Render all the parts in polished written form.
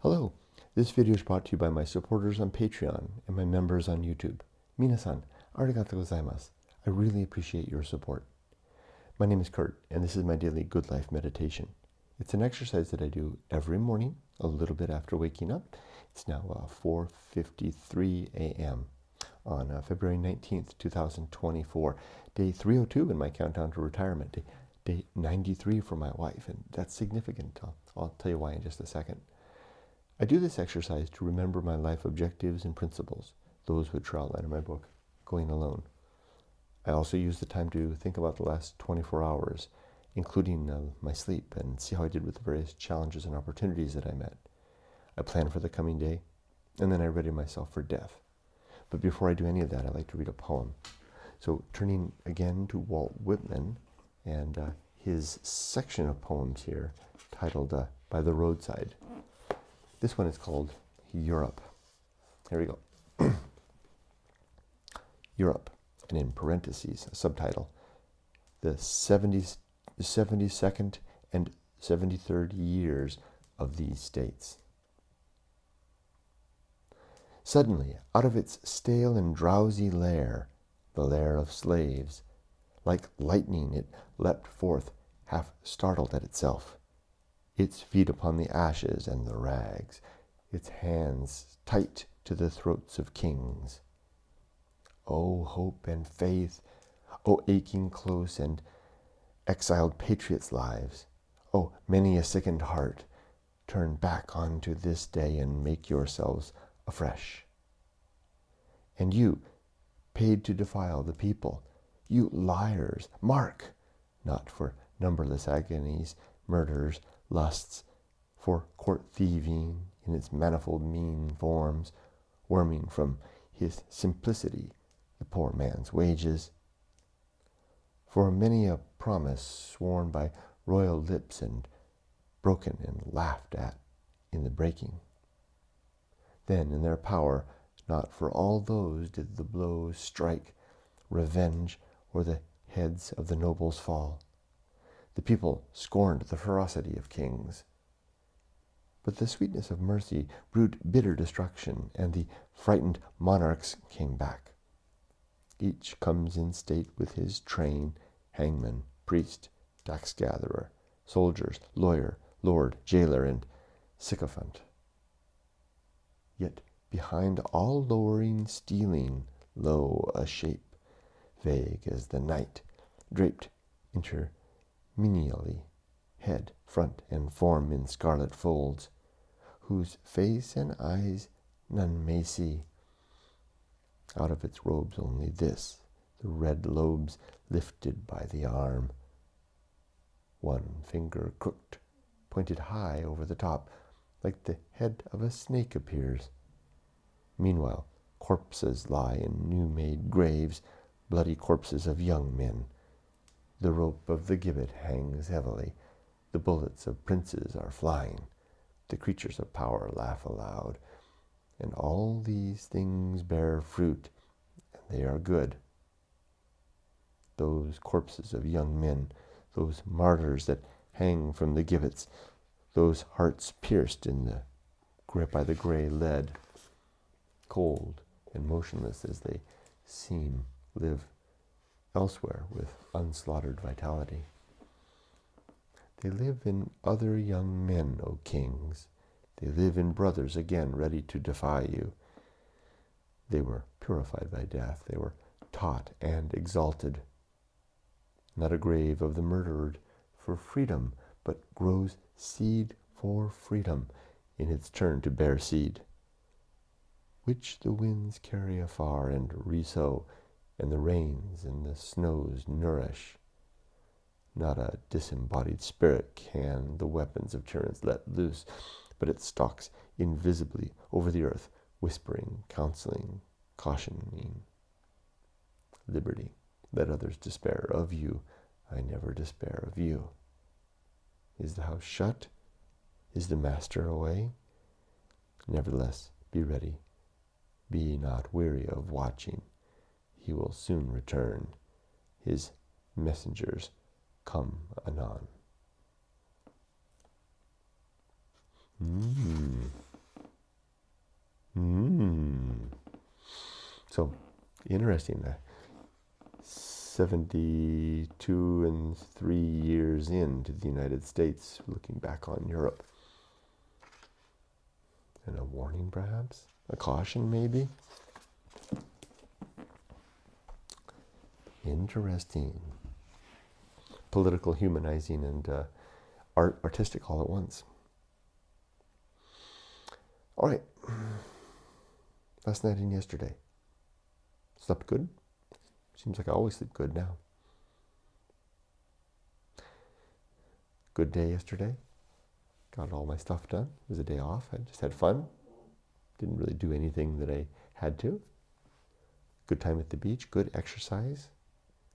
Hello, this video is brought to you by my supporters on Patreon and my members on YouTube. Minasan, arigatou gozaimasu. I really appreciate your support. My name is Kurt, and this is my daily Good Life meditation. It's an exercise that I do every morning, a little bit after waking up. It's now 4:53 a.m. on February 19th, 2024, day 302 in my countdown to retirement, day 93 for my wife, and that's significant. I'll tell you why in just a second. I do this exercise to remember my life objectives and principles, those which are outlined in my book, Going Alone. I also use the time to think about the last 24 hours, including my sleep, and see how I did with the various challenges and opportunities that I met. I plan for the coming day, and then I ready myself for death. But before I do any of that, I like to read a poem. So turning again to Walt Whitman and his section of poems here titled By the Roadside. This one is called Europe. Here we go. Europe, and in parentheses, a subtitle, the 72nd and 73rd years of these states. Suddenly, out of its stale and drowsy lair, the lair of slaves, like lightning it leapt forth, half startled at itself, its feet upon the ashes and the rags, its hands tight to the throats of kings. O hope and faith, O aching close and exiled patriots' lives, O many a sickened heart, turn back onto this day and make yourselves afresh. And you, paid to defile the people, you liars, mark, not for numberless agonies, murders, lusts, for court thieving in its manifold mean forms, worming from his simplicity the poor man's wages. For many a promise sworn by royal lips and broken and laughed at in the breaking. Then in their power, not for all those did the blows strike, revenge, or the heads of the nobles fall. The people scorned the ferocity of kings. But the sweetness of mercy brewed bitter destruction, and the frightened monarchs came back. Each comes in state with his train, hangman, priest, tax-gatherer, soldiers, lawyer, lord, jailer, and sycophant. Yet behind all lowering stealing, lo, a shape, vague as the night, draped interminially, head, front, and form in scarlet folds, whose face and eyes none may see. Out of its robes only this, the red lobes lifted by the arm. One finger crooked, pointed high over the top, like the head of a snake appears. Meanwhile, corpses lie in new-made graves, bloody corpses of young men. The rope of the gibbet hangs heavily. The bullets of princes are flying. The creatures of power laugh aloud. And all these things bear fruit, and they are good. Those corpses of young men, those martyrs that hang from the gibbets, those hearts pierced in the grip by the gray lead, cold and motionless as they seem, live elsewhere with unslaughtered vitality. They live in other young men, O kings. They live in brothers again ready to defy you. They were purified by death. They were taught and exalted. Not a grave of the murdered for freedom, but grows seed for freedom in its turn to bear seed, which the winds carry afar and resow, and the rains and the snows nourish. Not a disembodied spirit can the weapons of tyrants let loose, but it stalks invisibly over the earth, whispering, counseling, cautioning. Liberty, let others despair of you. I never despair of you. Is the house shut? Is the master away? Nevertheless, be ready. Be not weary of watching. He will soon return. His messengers come anon. Interesting. 72 and 3 years into the United States, looking back on Europe. And a warning, perhaps? A caution, maybe? Interesting. Political, humanizing, and artistic all at once. All right. Last night and yesterday. Slept good? Seems like I always sleep good now. Good day yesterday. Got all my stuff done. It was a day off. I just had fun. Didn't really do anything that I had to. Good time at the beach. Good exercise.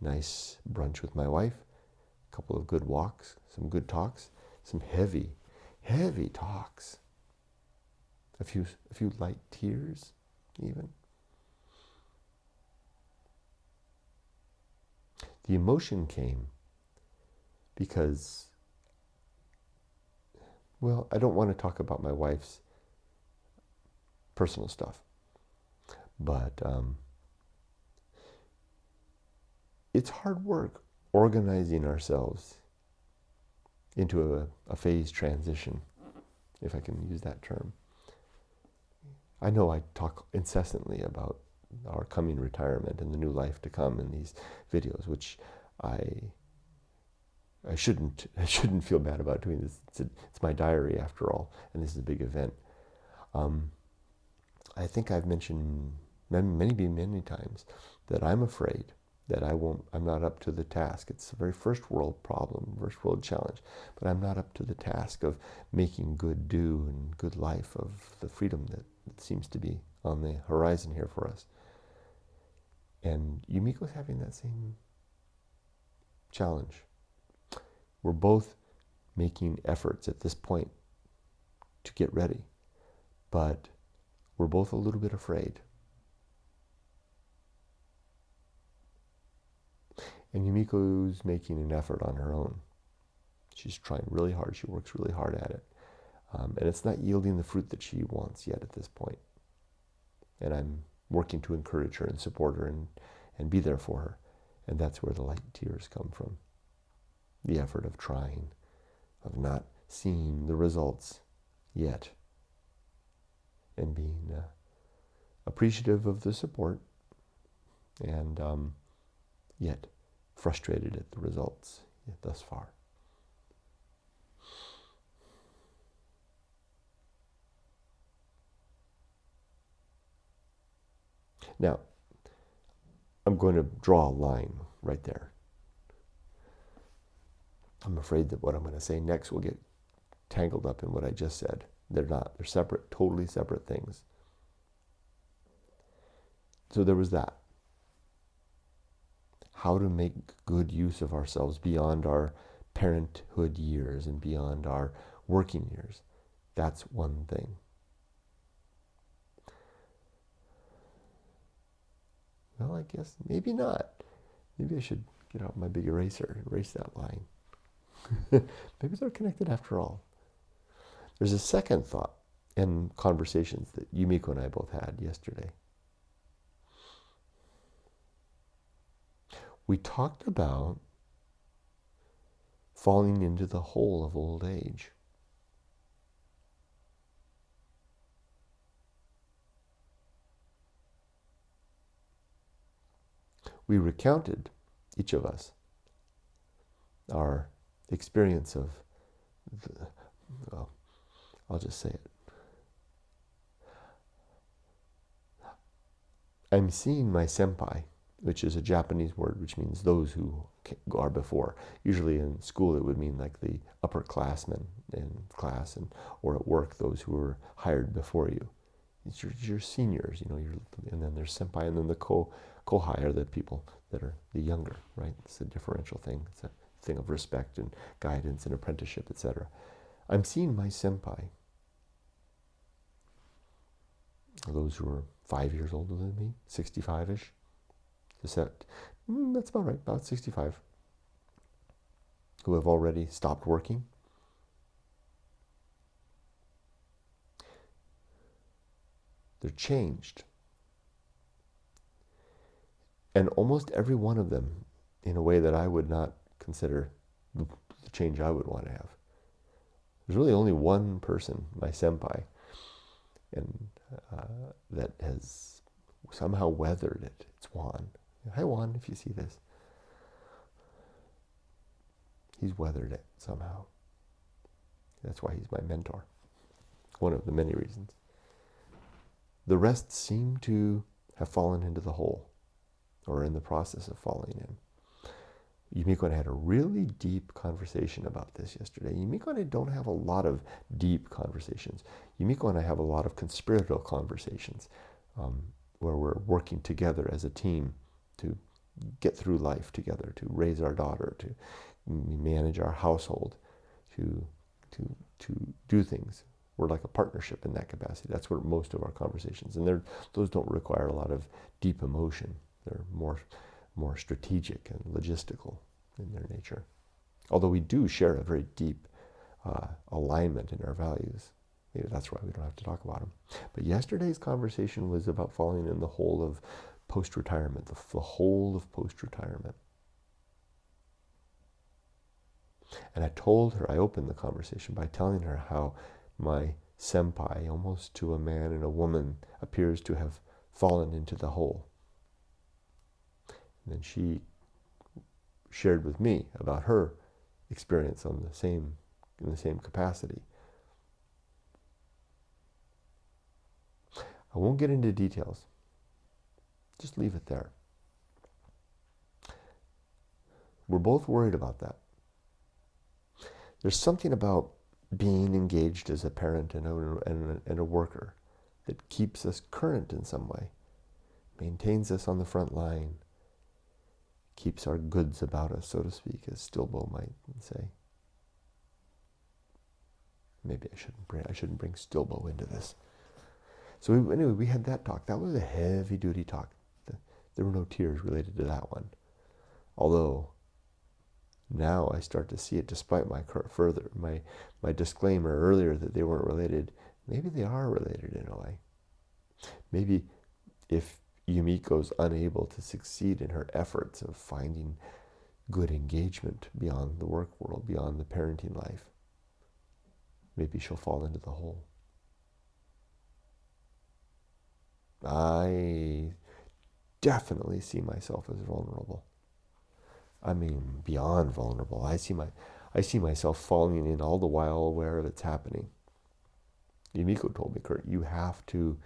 Nice brunch with my wife. A couple of good walks. Some good talks. Some heavy talks. A few light tears, even. The emotion came because, well, I don't want to talk about my wife's personal stuff, but it's hard work organizing ourselves into a phase transition, if I can use that term. I know I talk incessantly about our coming retirement and the new life to come in these videos, which I shouldn't feel bad about doing this. It's my diary after all, and this is a big event. I think I've mentioned many times that I'm afraid that I'm not up to the task. It's a very first world problem, first world challenge, but I'm not up to the task of making good do and good life of the freedom that seems to be on the horizon here for us. And Yumiko's having that same challenge. We're both making efforts at this point to get ready, but we're both a little bit afraid. And Yumiko's making an effort on her own. She's trying really hard. She works really hard at it. And it's not yielding the fruit that she wants yet at this point. And I'm working to encourage her and support her and be there for her. And that's where the light tears come from. The effort of trying, of not seeing the results yet, and being appreciative of the support, and yet frustrated at the results thus far. Now, I'm going to draw a line right there. I'm afraid that what I'm going to say next will get tangled up in what I just said. They're not. They're separate, totally separate things. So there was that. How to make good use of ourselves beyond our parenthood years and beyond our working years. That's one thing. Well, I guess maybe not. Maybe I should get out my big eraser and erase that line. Maybe they're connected after all. There's a second thought and conversations that Yumiko and I both had yesterday. We talked about falling into the hole of old age. We recounted, each of us, our experience of, I'll just say it. I'm seeing my senpai, which is a Japanese word which means those who are before. Usually in school it would mean like the upperclassmen in class, or at work those who were hired before you. It's your seniors, and then there's senpai, and then the kohai are the people that are the younger, right? It's a differential thing. It's a thing of respect and guidance and apprenticeship, etc. I'm seeing my senpai, those who are 5 years older than me, 65-ish. That's about right, about 65, who have already stopped working. They're changed. And almost every one of them in a way that I would not consider the change I would want to have. There's really only one person, my senpai, and that has somehow weathered it. It's Juan. Hi Juan, if you see this. He's weathered it somehow. That's why he's my mentor. One of the many reasons. The rest seem to have fallen into the hole, or in the process of falling in. Yumiko and I had a really deep conversation about this yesterday. Yumiko and I don't have a lot of deep conversations. Yumiko and I have a lot of conspiratorial conversations where we're working together as a team to get through life together, to raise our daughter, to manage our household, to do things. We're like a partnership in that capacity. That's where most of our conversations, and those don't require a lot of deep emotion. They're more strategic and logistical in their nature. Although we do share a very deep alignment in our values. Maybe that's why we don't have to talk about them. But yesterday's conversation was about falling in the hole of post-retirement, the whole of post-retirement. And I opened the conversation by telling her how my senpai, almost to a man and a woman, appears to have fallen into the hole. And then she shared with me about her experience in the same capacity. I won't get into details. Just leave it there. We're both worried about that. There's something about being engaged as a parent and a worker that keeps us current in some way, maintains us on the front line, keeps our goods about us, so to speak, as Stilbo might say. Maybe I shouldn't bring Stilbo into this. So anyway, we had that talk. That was a heavy-duty talk. There were no tears related to that one. Although, now I start to see it, despite my disclaimer earlier that they weren't related. Maybe they are related in a way. Maybe if Yumiko's unable to succeed in her efforts of finding good engagement beyond the work world, beyond the parenting life, maybe she'll fall into the hole. I definitely see myself as vulnerable. I mean, beyond vulnerable. I see myself falling in all the while aware of it's happening. Yumiko told me, Kurt, you have to,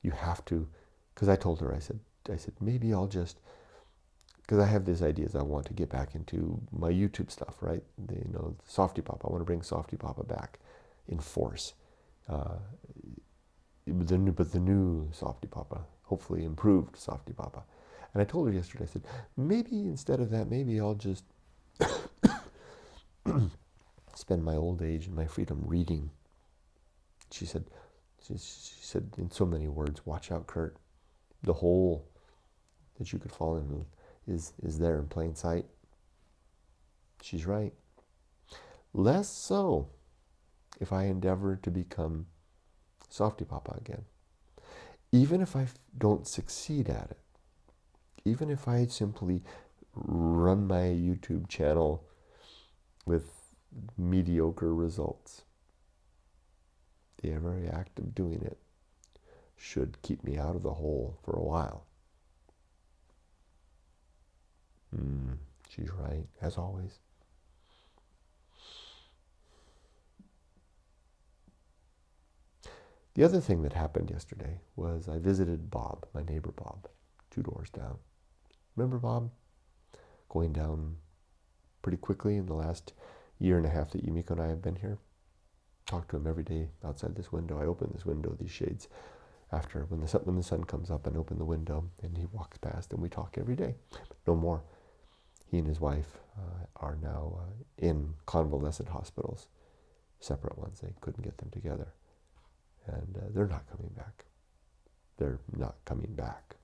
because I told her, I said, maybe I'll just, because I have these ideas, I want to get back into my YouTube stuff, right? Softypapa. I want to bring Softypapa back in force. But the new Softypapa, hopefully improved Softypapa. And I told her yesterday, I said, maybe instead of that, maybe I'll just spend my old age and my freedom reading. She said in so many words, watch out, Kurt. The hole that you could fall in is there in plain sight. She's right. Less so if I endeavor to become Softypapa again. Even if I don't succeed at it, even if I simply run my YouTube channel with mediocre results, the very act of doing it should keep me out of the hole for a while. She's right, as always. The other thing that happened yesterday was I visited Bob, my neighbor Bob, 2 doors down. Remember Bob? Going down pretty quickly in the last year and a half that Yumiko and I have been here. Talk to him every day outside this window. I open this window, these shades, after when the sun comes up, and open the window, and he walks past, and we talk every day. No more. He and his wife are now in convalescent hospitals, separate ones. They couldn't get them together, and they're not coming back. They're not coming back.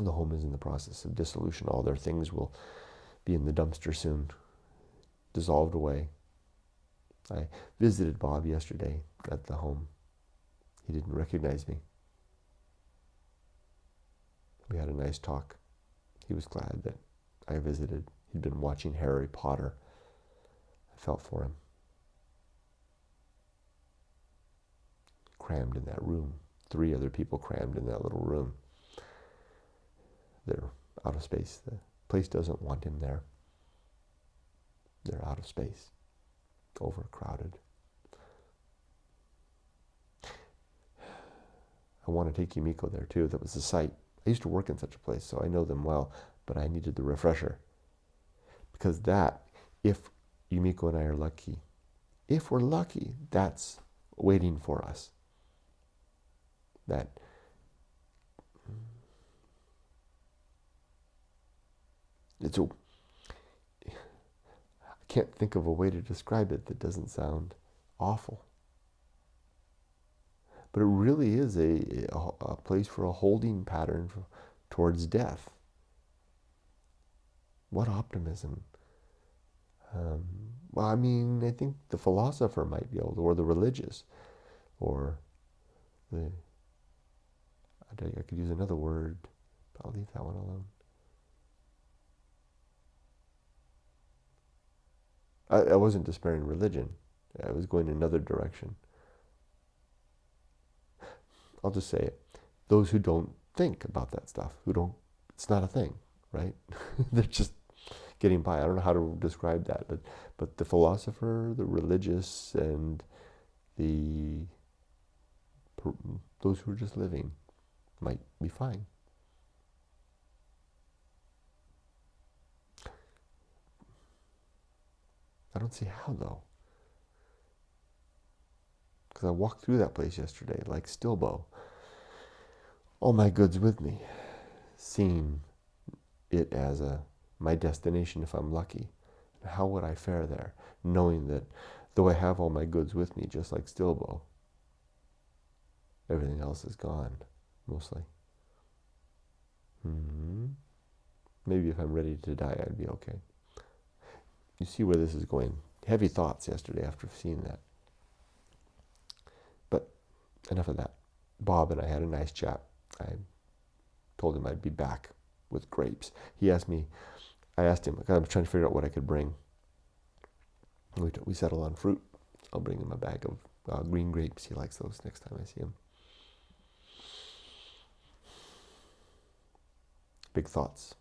The home is in the process of dissolution. All their things will be in the dumpster soon, dissolved away. I visited Bob yesterday at the home. He didn't recognize me. We had a nice talk. He was glad that I visited. He'd been watching Harry Potter. I felt for him. Crammed in that room. 3 other people crammed in that little room. They're out of space. The place doesn't want him there. They're out of space. Overcrowded. I want to take Yumiko there too. That was the site. I used to work in such a place, so I know them well, but I needed the refresher. Because that, if Yumiko and I are lucky, if we're lucky, that's waiting for us. That it's a, I can't think of a way to describe it that doesn't sound awful. But it really is a place for a holding pattern towards death. What optimism. Well, I mean, I think the philosopher might be able to, or the religious, or I could use another word, but I'll leave that one alone. I wasn't despairing religion. I was going in another direction. I'll just say it. Those who don't think about that stuff, it's not a thing, right? They're just getting by. I don't know how to describe that, but the philosopher, the religious, and those who are just living might be fine. I don't see how, though. Because I walked through that place yesterday like Stilbo. All my goods with me. Seeing it as my destination if I'm lucky. How would I fare there? Knowing that though I have all my goods with me, just like Stilbo, everything else is gone, mostly. Maybe if I'm ready to die, I'd be okay. You see where this is going. Heavy thoughts yesterday after seeing that. But enough of that. Bob and I had a nice chat. I told him I'd be back with grapes. I asked him, because I was trying to figure out what I could bring. We settled on fruit. I'll bring him a bag of green grapes. He likes those next time I see him. Big thoughts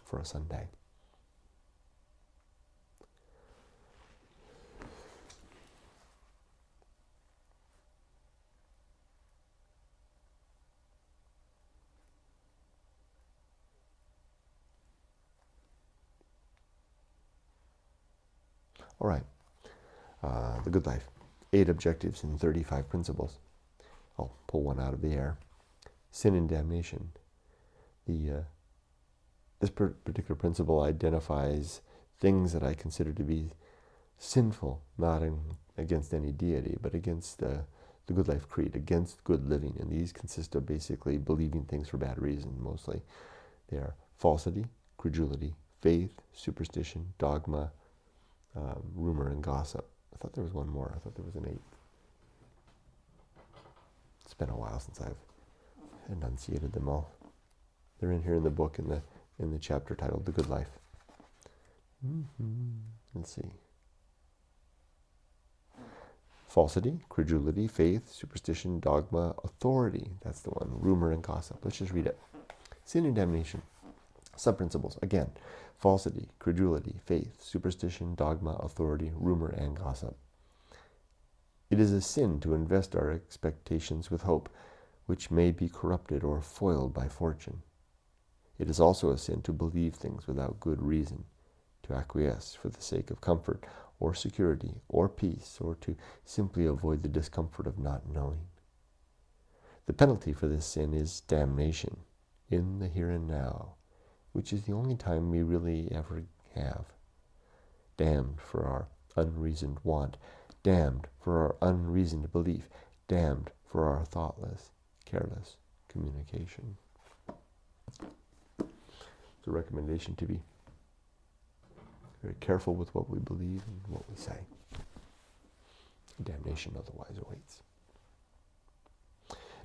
for a Sunday. All right, the good life. 8 objectives and 35 principles. I'll pull one out of the air. Sin and damnation. This particular principle identifies things that I consider to be sinful, not against any deity, but against the good life creed, against good living. And these consist of basically believing things for bad reason, mostly. They are falsity, credulity, faith, superstition, dogma, rumor, and gossip. I thought there was one more. I thought there was an 8th. It's been a while since I've enunciated them all. They're in here in the book in the chapter titled The Good Life. Let's see. Falsity, credulity, faith, superstition, dogma, authority. That's the one. Rumor and gossip. Let's just read it. Sin and damnation. Sub-principles. Again, falsity, credulity, faith, superstition, dogma, authority, rumor, and gossip. It is a sin to invest our expectations with hope, which may be corrupted or foiled by fortune. It is also a sin to believe things without good reason, to acquiesce for the sake of comfort or security or peace, or to simply avoid the discomfort of not knowing. The penalty for this sin is damnation in the here and now, which is the only time we really ever have. Damned for our unreasoned want, damned for our unreasoned belief, damned for our thoughtless, careless communication. It's a recommendation to be very careful with what we believe and what we say. Damnation otherwise awaits.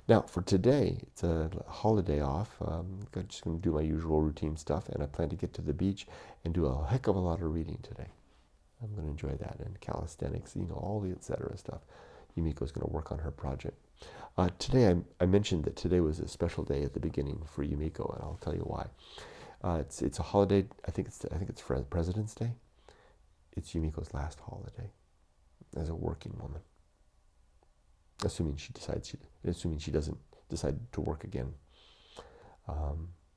Now, for today, it's a holiday off. I'm just going to do my usual routine stuff, and I plan to get to the beach and do a heck of a lot of reading today. I'm going to enjoy that, and calisthenics, all the etc. stuff. Yumiko's going to work on her project. Today, I mentioned that today was a special day at the beginning for Yumiko, and I'll tell you why. It's a holiday. I think it's President's Day. It's Yumiko's last holiday as a working woman, assuming she doesn't decide to work again,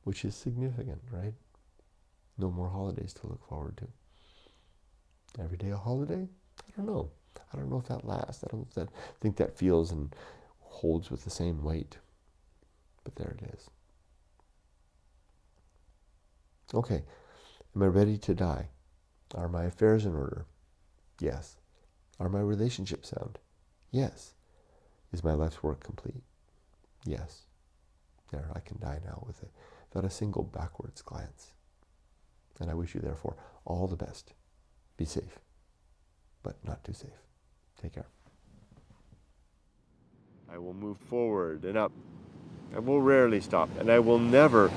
which is significant, right? No more holidays to look forward to. Every day a holiday? I don't know. I don't know if that lasts. I think that feels and holds with the same weight. But there it is. Okay. Am I ready to die? Are my affairs in order? Yes. Are my relationships sound? Yes. Is my life's work complete? Yes. There, I can die now without a single backwards glance. And I wish you, therefore, all the best. Be safe, but not too safe. Take care. I will move forward and up. I will rarely stop, and I will never